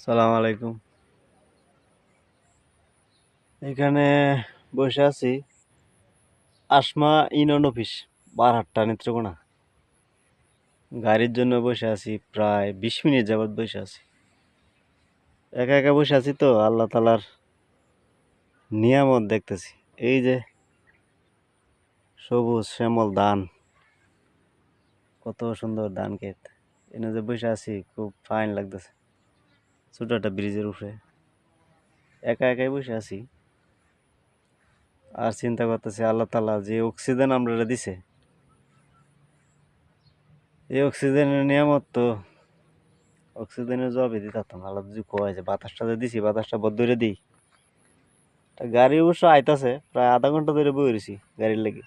সালাম আলাইকুম। এখানে বসে আছি আসমা ইউনিয়ন অফিস, বারহাট্টা, নেত্রকোনা। গাড়ির জন্য বসে আছি, প্রায় 20 মিনিট যাবৎ বসে আছি। একা একা বসে আছি তো, আল্লাহ তালার নিয়ামত দেখতেছি। এই যে সবুজ শ্যামল ধান, কত সুন্দর ধান ক্ষেত। এনে যে বসে আছি, খুব ফাইন লাগতেছে। ছোট একটা ব্রিজের উপরে একা একাই বসে আছি, আর চিন্তা করতেছি আল্লাহ তালা যে অক্সিজেন আমরা দিছে, এই অক্সিজেনের নিয়ামত তো অক্সিজেনের জবাবই দিতাম। আল্লাহ যদি কয় যে বাতাসটা যে দিছি, বাতাসটা বদ্ধ করে দিই। গাড়ি অবশ্য আইতাছে, প্রায় আধা ঘন্টা ধরে বই রয়েছি গাড়ির লেগে।